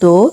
2,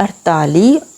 48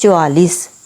44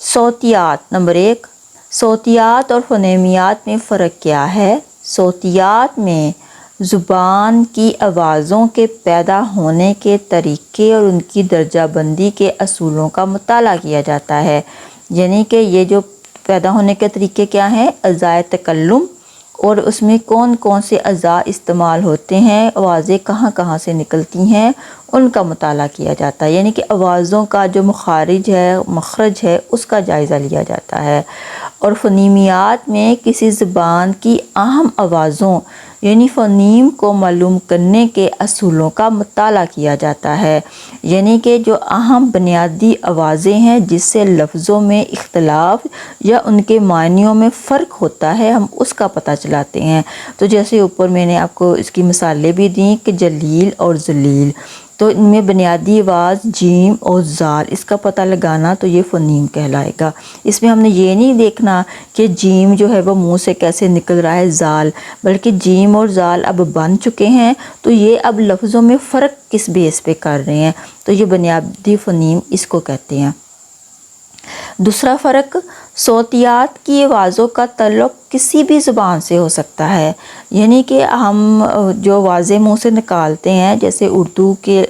صوتیات number 1، صوتیات اور فونیمیات میں فرق کیا ہے؟ صوتیات میں زبان کی آوازوں کے پیدا ہونے کے طریقے اور ان کی درجہ بندی کے اصولوں کا مطالعہ کیا جاتا ہے، یعنی کہ یہ جو پیدا ہونے کے طریقے کیا ہیں؟ اعضائے تکلم، اور اس میں کون کون سے اعضاء استعمال ہوتے ہیں، آوازیں کہاں کہاں سے نکلتی ہیں، ان کا مطالعہ کیا جاتا ہے، یعنی کہ آوازوں کا جو مخارج ہے، مخرج ہے، اس کا جائزہ لیا جاتا ہے۔ اور فونیمیات میں کسی زبان کی اہم آوازوں یعنی فونیم کو معلوم کرنے کے اصولوں کا مطالعہ کیا جاتا ہے، یعنی کہ جو اہم بنیادی آوازیں ہیں جس سے لفظوں میں اختلاف یا ان کے معنیوں میں فرق ہوتا ہے، ہم اس کا پتہ چلاتے ہیں۔ تو جیسے اوپر میں نے آپ کو اس کی مثالیں بھی دیں کہ جلیل اور ذلیل، تو ان میں بنیادی آواز جیم اور زال، اس کا پتہ لگانا تو یہ فونیم کہلائے گا۔ اس میں ہم نے یہ نہیں دیکھنا کہ جیم جو ہے وہ منہ سے کیسے نکل رہا ہے زال، بلکہ جیم اور زال اب بن چکے ہیں تو یہ اب لفظوں میں فرق کس بیس پہ کر رہے ہیں، تو یہ بنیادی فونیم اس کو کہتے ہیں۔ دوسرا فرق، صوتیات کی آوازوں کا تعلق کسی بھی زبان سے ہو سکتا ہے، یعنی کہ ہم جو آوازیں منہ سے نکالتے ہیں، جیسے اردو کے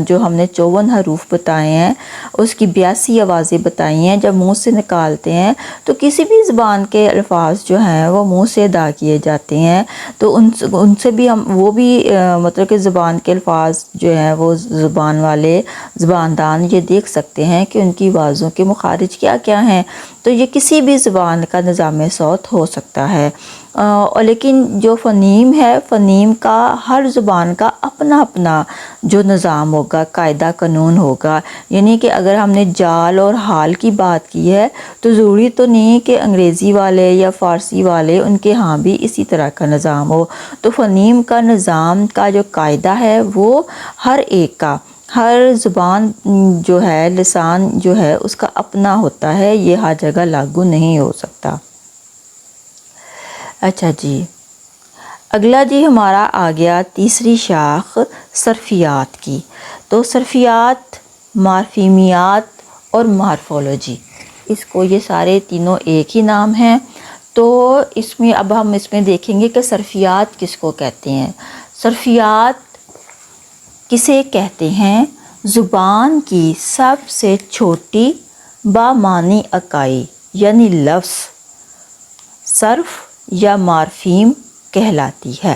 جو ہم نے 54 حروف بتائے ہیں، اس کی 82 آوازیں بتائی ہیں، جب منہ سے نکالتے ہیں تو کسی بھی زبان کے الفاظ جو ہیں وہ منہ سے ادا کیے جاتے ہیں، تو ان سے بھی ہم وہ بھی مطلب کہ زبان کے الفاظ جو ہیں وہ زبان والے زباندان یہ دیکھ سکتے ہیں کہ ان کی آوازوں کے مخارج کیا کیا ہیں، تو یہ کسی بھی زبان کا نظام صوت ہو سکتا ہے۔ لیکن جو فونیم ہے، فونیم کا ہر زبان کا اپنا اپنا جو نظام ہوگا، قاعدہ قانون ہوگا، یعنی کہ اگر ہم نے جال اور حال کی بات کی ہے تو ضروری تو نہیں کہ انگریزی والے یا فارسی والے ان کے ہاں بھی اسی طرح کا نظام ہو، تو فونیم کا نظام کا جو قاعدہ ہے وہ ہر ایک کا، ہر زبان جو ہے، لسان جو ہے اس کا اپنا ہوتا ہے، یہ ہر جگہ لاگو نہیں ہو سکتا۔ اچھا جی، اگلا جی ہمارا آ گیا تیسری شاخ صرفیات کی۔ تو صرفیات، مارفیمیات اور مارفولوجی، اس کو یہ سارے تینوں ایک ہی نام ہیں۔ تو اس میں اب ہم اس میں دیکھیں گے کہ صرفیات کس کو کہتے ہیں۔ صرفیات کسے کہتے ہیں؟ زبان کی سب سے چھوٹی بامعنی اکائی یعنی لفظ صرف یا مارفیم کہلاتی ہے۔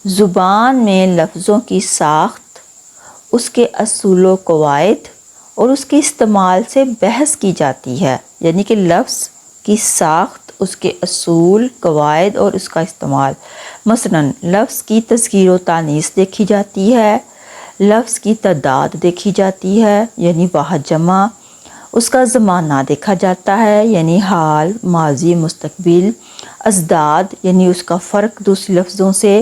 زبان میں لفظوں کی ساخت، اس کے اصول و قواعد اور اس کے استعمال سے بحث کی جاتی ہے، یعنی کہ لفظ کی ساخت، اس کے اصول، قواعد اور اس کا استعمال۔ مثلاً لفظ کی تذکیر و تانیث دیکھی جاتی ہے، لفظ کی تعداد دیکھی جاتی ہے یعنی واحد جمع، اس کا زمانہ دیکھا جاتا ہے یعنی حال، ماضی، مستقبل، ازداد یعنی اس کا فرق دوسرے لفظوں سے،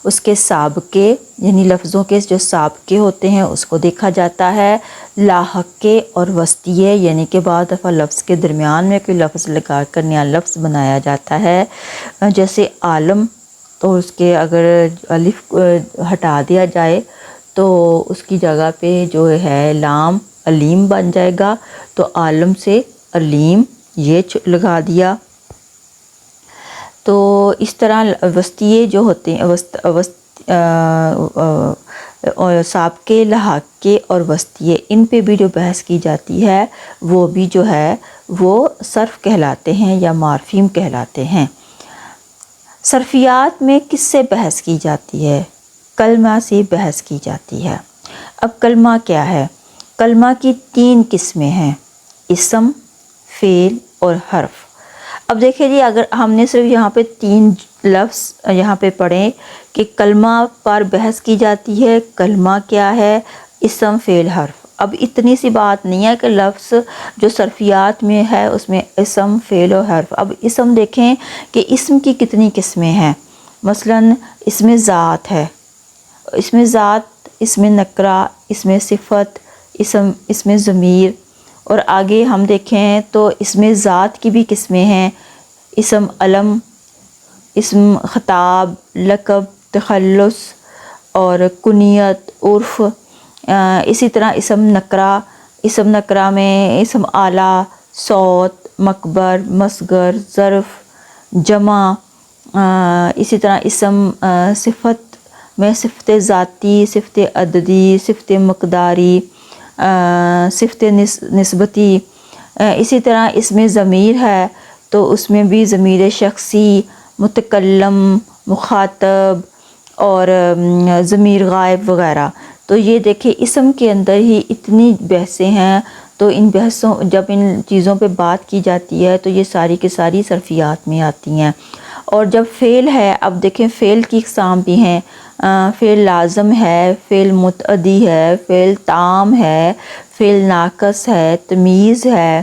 اس کے سابقے یعنی لفظوں کے جو سابقے ہوتے ہیں اس کو دیکھا جاتا ہے، لاحقے اور وسطیے یعنی کہ بعض دفعہ لفظ کے درمیان میں کوئی لفظ لگا کر نیا لفظ بنایا جاتا ہے، جیسے عالم، تو اس کے اگر الف ہٹا دیا جائے تو اس کی جگہ پہ جو ہے لام علیم بن جائے گا، تو عالم سے علیم یہ لگا دیا۔ تو اس طرح وسطیے جو ہوتے ہیں، سابقے، لاحقے اور وسطیے، ان پہ بھی جو بحث کی جاتی ہے وہ بھی جو ہے وہ صرف کہلاتے ہیں یا مارفیم کہلاتے ہیں۔ صرفیات میں کس سے بحث کی جاتی ہے؟ کلمہ سے بحث کی جاتی ہے۔ اب کلمہ کیا ہے؟ کلمہ کی 3 قسمیں ہیں، اسم، فعل اور حرف۔ اب دیکھیں جی، اگر ہم نے صرف یہاں پہ 3 لفظ یہاں پہ پڑھیں کہ کلمہ پر بحث کی جاتی ہے، کلمہ کیا ہے، اسم، فعل، حرف۔ اب اتنی سی بات نہیں ہے کہ لفظ جو صرفیات میں ہے اس میں اسم، فعل اور حرف۔ اب اسم دیکھیں کہ اسم کی کتنی قسمیں ہیں۔ مثلاً اسم ذات ہے، اسم ذات، اسم نکرہ، اسم صفت، اسم ضمیر، اور آگے ہم دیکھیں تو اسم ذات کی بھی قسمیں ہیں، اسم علم، اسم خطاب، لقب، تخلص اور کنیت، عرف۔ اسی طرح اسم نکرہ اسم نکرہ میں اسم اعلیٰ، صوت، مکبر، مصغر، ظرف، جمع، اسی طرح اسم صفت میں صفت ذاتی، صفت عددی، صفت مقداری، صفت نسبتی، اسی طرح اس میں ضمیر ہے تو اس میں بھی ضمیر شخصی، متکلم، مخاطب اور ضمیر غائب وغیرہ۔ تو یہ دیکھیں اسم کے اندر ہی اتنی بحثیں ہیں، تو ان بحثوں جب ان چیزوں پہ بات کی جاتی ہے تو یہ ساری کی ساری صرفیات میں آتی ہیں۔ اور جب فعل ہے، اب دیکھیں فعل کی اقسام بھی ہیں، فعل لازم ہے، فعل متعدی ہے، فعل تام ہے، فعل ناقص ہے، تمیز ہے،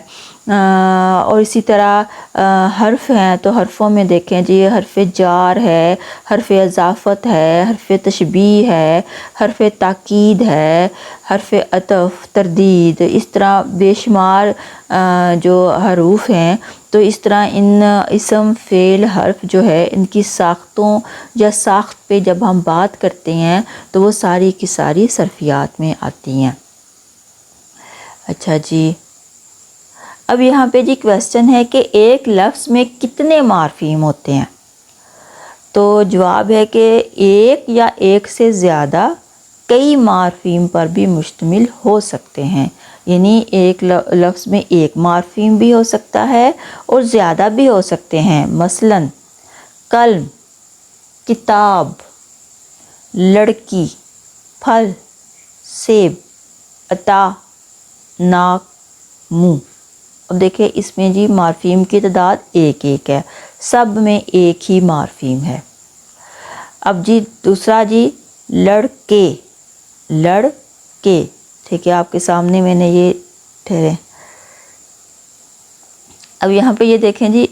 اور اسی طرح حرف ہیں تو حرفوں میں دیکھیں جی حرف جار ہے، حرف اضافت ہے، حرف تشبیہ ہے، حرف تاکید ہے، حرف عطف، تردید، اس طرح بے شمار جو حروف ہیں۔ تو اس طرح ان اسم، فعل، حرف جو ہے ان کی ساختوں یا ساخت پہ جب ہم بات کرتے ہیں تو وہ ساری کی ساری صرفیات میں آتی ہیں۔ اچھا جی، اب یہاں پہ جی کویسچن ہے کہ ایک لفظ میں کتنے مارفیم ہوتے ہیں؟ تو جواب ہے کہ ایک یا ایک سے زیادہ کئی مارفیم پر بھی مشتمل ہو سکتے ہیں، یعنی ایک لفظ میں ایک مارفیم بھی ہو سکتا ہے اور زیادہ بھی ہو سکتے ہیں۔ مثلاً قلم، کتاب، لڑکی، پھل، سیب، عطا، ناک، منہ۔ اب دیکھیں اس میں جی مارفیم کی تعداد ایک ایک ہے، سب میں ایک ہی مارفیم ہے۔ اب جی دوسرا جی لڑکے، لڑکے، ٹھیک ہے، آپ کے سامنے میں نے یہ ٹھہرے۔ اب یہاں پہ یہ دیکھیں جی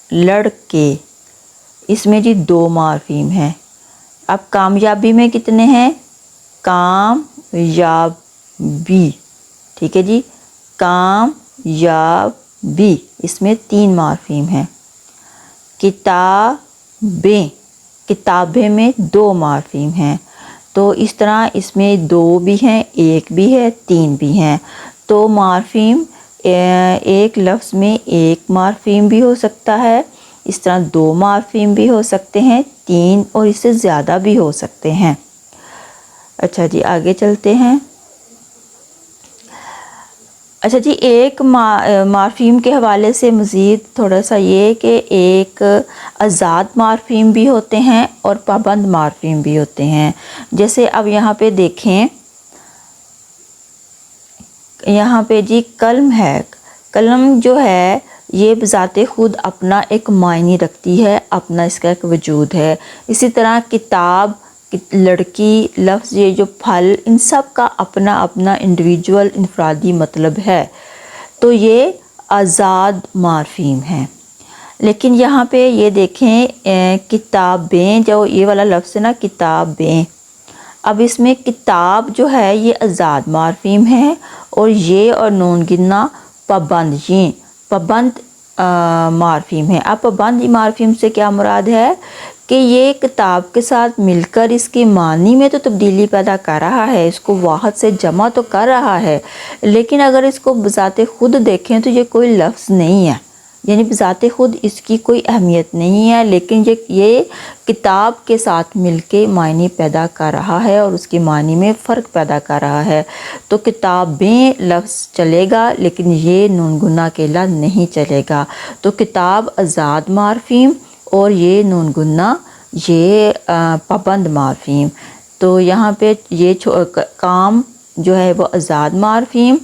لڑکے، اس میں جی دو مارفیم ہیں۔ اب کامیابی میں کتنے ہیں؟ کامیابی، ٹھیک ہے جی، کامیابی، اس میں تین مارفیم ہیں۔ کتابیں، کتابیں میں دو مارفیم ہیں۔ تو اس طرح اس میں دو بھی ہیں، ایک بھی ہے، تین بھی ہیں۔ تو مارفیم ایک لفظ میں ایک مارفیم بھی ہو سکتا ہے، اس طرح دو مارفیم بھی ہو سکتے ہیں، تین اور اس سے زیادہ بھی ہو سکتے ہیں۔ اچھا جی آگے چلتے ہیں۔ اچھا جی ایک مارفیم کے حوالے سے مزید تھوڑا سا یہ کہ ایک آزاد مارفیم بھی ہوتے ہیں اور پابند مارفیم بھی ہوتے ہیں۔ جیسے اب یہاں پہ دیکھیں، یہاں پہ جی قلم ہے، قلم جو ہے یہ بذات خود اپنا ایک معنی رکھتی ہے، اپنا اس کا ایک وجود ہے۔ اسی طرح کتاب، لڑکی، لفظ، یہ جو پھل، ان سب کا اپنا اپنا انڈیویجول انفرادی مطلب ہے، تو یہ آزاد مارفیم ہیں۔ لیکن یہاں پہ یہ دیکھیں کتابیں، جو یہ والا لفظ ہے نا کتابیں، اب اس میں کتاب جو ہے یہ آزاد مارفیم ہے اور یہ اور نون گننا پابند، یہ پابند مارفیم ہے۔ اب پابند مارفیم سے کیا مراد ہے کہ یہ کتاب کے ساتھ مل کر اس کے معنی میں تو تبدیلی پیدا کر رہا ہے، اس کو واحد سے جمع تو کر رہا ہے، لیکن اگر اس کو بذات خود دیکھیں تو یہ کوئی لفظ نہیں ہے، یعنی بذات خود اس کی کوئی اہمیت نہیں ہے، لیکن یہ کتاب کے ساتھ مل کے معنی پیدا کر رہا ہے اور اس کے معنی میں فرق پیدا کر رہا ہے۔ تو کتابیں لفظ چلے گا لیکن یہ نون گنہ اکیلا نہیں چلے گا۔ تو کتاب آزاد مارفیم اور یہ نون گنہ یہ پابند مارفیم۔ تو یہاں پہ یہ کام جو ہے وہ آزاد مارفیم،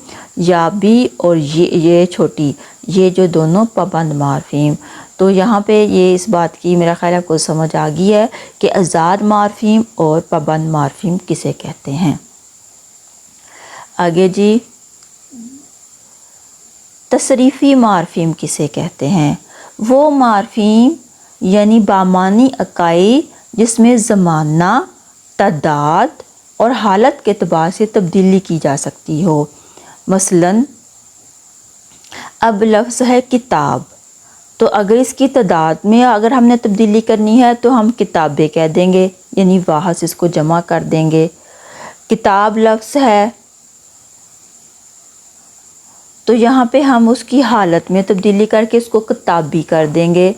یا بھی اور یہ چھوٹی، یہ جو دونوں پابند مارفیم۔ تو یہاں پہ یہ اس بات کی میرا خیال آپ کو سمجھ آ گئی ہے کہ آزاد مارفیم اور پابند مارفیم کسے کہتے ہیں۔ آگے جی تصریفی مارفیم کسے کہتے ہیں؟ وہ مارفیم یعنی بامعنی اکائی جس میں زمانہ، تعداد اور حالت کے اعتبار سے تبدیلی کی جا سکتی ہو۔ مثلاً اب لفظ ہے کتاب، تو اگر اس کی تعداد میں اگر ہم نے تبدیلی کرنی ہے تو ہم کتابیں کہہ دیں گے، یعنی واحد سے اس کو جمع کر دیں گے۔ کتاب لفظ ہے، تو یہاں پہ ہم اس کی حالت میں تبدیلی کر کے اس کو کتاب بھی کر دیں گے،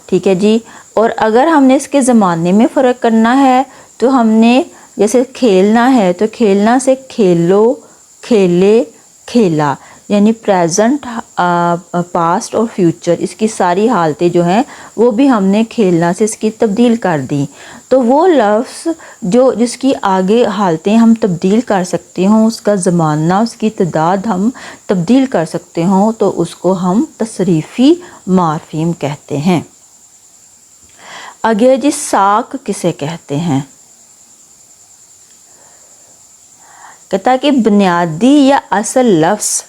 ٹھیک ہے جی۔ اور اگر ہم نے اس کے زمانے میں فرق کرنا ہے تو ہم نے جیسے کھیلنا ہے تو کھیلنا سے کھیلو، کھیلے، کھیلا، یعنی پریزنٹ، پاسٹ اور فیوچر، اس کی ساری حالتیں جو ہیں وہ بھی ہم نے کھیلنا سے اس کی تبدیل کر دی۔ تو وہ لفظ جس کی آگے حالتیں ہم تبدیل کر سکتے ہوں، اس کا زمانہ، اس کی تعداد ہم تبدیل کر سکتے ہوں، تو اس کو ہم تصریفی مارفیم کہتے ہیں۔ آگے جی ساکھ کسے کہتے ہیں؟ کہتا ہے کہ بنیادی یا اصل لفظ،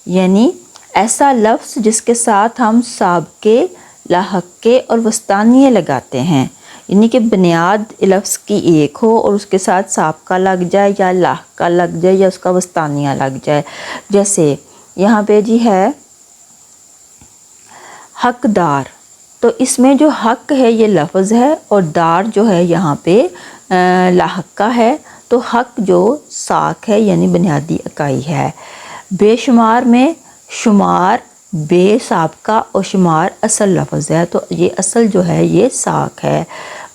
یعنی ایسا لفظ جس کے ساتھ ہم سابقے، لاحقے اور وسطانیہ لگاتے ہیں، یعنی کہ بنیاد لفظ کی ایک ہو اور اس کے ساتھ سابقہ لگ جائے یا لاحقہ لگ جائے یا اس کا وسطانیہ لگ جائے۔ جیسے یہاں پہ جی ہے حقدار، تو اس میں جو حق ہے یہ لفظ ہے اور دار جو ہے یہاں پہ لاحقہ ہے، تو حق جو ساکھ ہے یعنی بنیادی اکائی ہے۔ بے شمار میں شمار بے سابقہ اور شمار اصل لفظ ہے، تو یہ اصل جو ہے یہ ساکھ ہے۔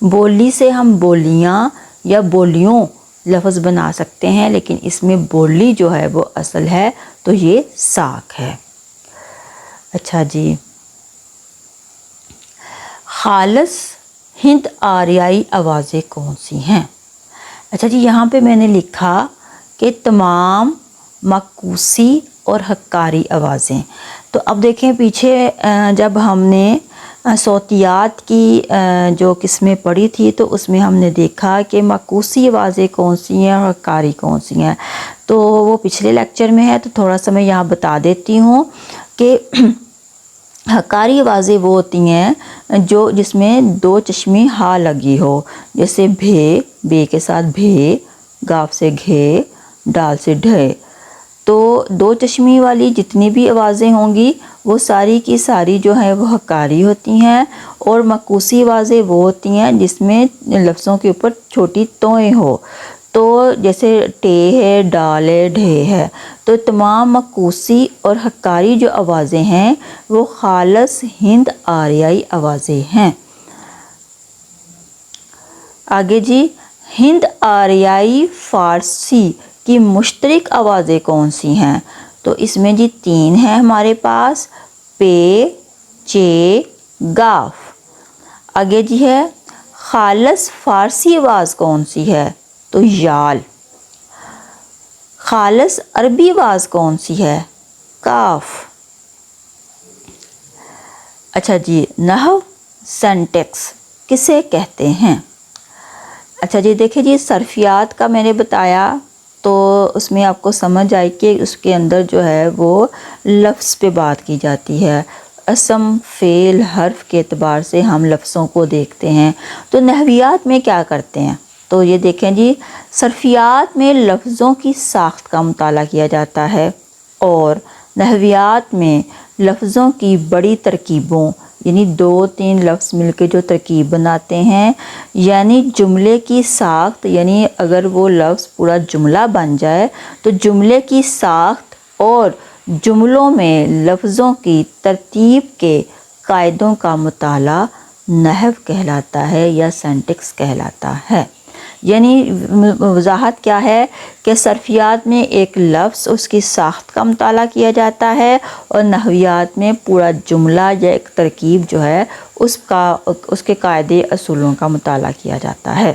بولی سے ہم بولیاں یا بولیوں لفظ بنا سکتے ہیں، لیکن اس میں بولی جو ہے وہ اصل ہے، تو یہ ساکھ ہے۔ اچھا جی، خالص ہند آریائی آوازیں کون سی ہیں؟ اچھا جی، یہاں پہ میں نے لکھا کہ تمام معکوسی اور حکاری آوازیں۔ تو اب دیکھیں پیچھے جب ہم نے صوتیات کی جو قسمیں پڑھی تھی تو اس میں ہم نے دیکھا کہ معکوسی آوازیں کون سی ہیں اور حکاری کون سی ہیں، تو وہ پچھلے لیکچر میں ہے، تو تھوڑا سا میں یہاں بتا دیتی ہوں کہ حکاری آوازیں وہ ہوتی ہیں جس میں دو چشمی ہا لگی ہو، جیسے بھے، بے کے ساتھ بھے، گاف سے گھے، ڈال سے ڈھے۔ تو دو چشمی والی جتنی بھی آوازیں ہوں گی وہ ساری کی ساری جو ہیں وہ حکاری ہوتی ہیں، اور معکوسی آوازیں وہ ہوتی ہیں جس میں لفظوں کے اوپر چھوٹی توئیں ہو، تو جیسے ٹے ہے، ڈال ہے، ڈھے ہے۔ تو تمام معکوسی اور حکاری جو آوازیں ہیں وہ خالص ہند آریائی آوازیں ہیں۔ آگے جی، ہند آریائی فارسی کی مشترک آوازیں کون سی ہیں؟ تو اس میں جی 3 ہیں ہمارے پاس، پے، چے، گاف۔ آگے جی ہے خالص فارسی آواز کون سی ہے؟ تو یال۔ خالص عربی آواز کون سی ہے؟ کاف۔ اچھا جی، نحو سینٹیکس کسے کہتے ہیں؟ اچھا جی، دیکھیں جی صرفیات کا میں نے بتایا، تو اس میں آپ کو سمجھ آئی کہ اس کے اندر جو ہے وہ لفظ پہ بات کی جاتی ہے، اسم، فعل، حرف کے اعتبار سے ہم لفظوں کو دیکھتے ہیں۔ تو نحویات میں کیا کرتے ہیں؟ تو یہ دیکھیں جی، صرفیات میں لفظوں کی ساخت کا مطالعہ کیا جاتا ہے، اور نحویات میں لفظوں کی بڑی ترکیبوں، یعنی 2-3 لفظ مل کے جو ترکیب بناتے ہیں، یعنی جملے کی ساخت، یعنی اگر وہ لفظ پورا جملہ بن جائے تو جملے کی ساخت اور جملوں میں لفظوں کی ترتیب کے قاعدوں کا مطالعہ نحو کہلاتا ہے یا سینٹیکس کہلاتا ہے۔ یعنی وضاحت کیا ہے کہ صرفیات میں ایک لفظ، اس کی ساخت کا مطالعہ کیا جاتا ہے، اور نحویات میں پورا جملہ یا ایک ترکیب جو ہے اس کے قاعدے اصولوں کا مطالعہ کیا جاتا ہے۔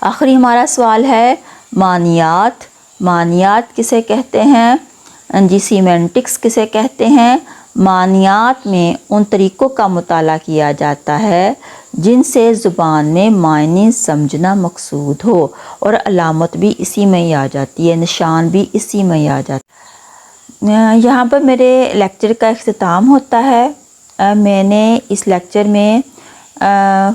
آخری ہمارا سوال ہے معنیات۔ معنیات کسے کہتے ہیں؟ جی سیمینٹکس کسے کہتے ہیں؟ معنیات میں ان طریقوں کا مطالعہ کیا جاتا ہے جن سے زبان میں معنی سمجھنا مقصود ہو، اور علامت بھی اسی میں ہی آ جاتی ہے، نشان بھی اسی میں ہی آ جاتا ہے۔ یہاں پر میرے لیکچر کا اختتام ہوتا ہے۔ میں نے اس لیکچر میں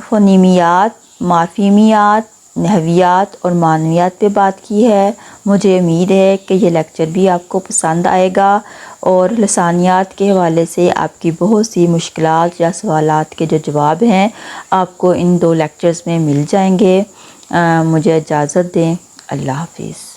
فونیمیات، مارفیمیات، نحویات اور معنویات پہ بات کی ہے۔ مجھے امید ہے کہ یہ لیکچر بھی آپ کو پسند آئے گا، اور لسانیات کے حوالے سے آپ کی بہت سی مشکلات یا سوالات کے جو جواب ہیں آپ کو ان 2 لیکچرز میں مل جائیں گے۔ مجھے اجازت دیں، اللہ حافظ۔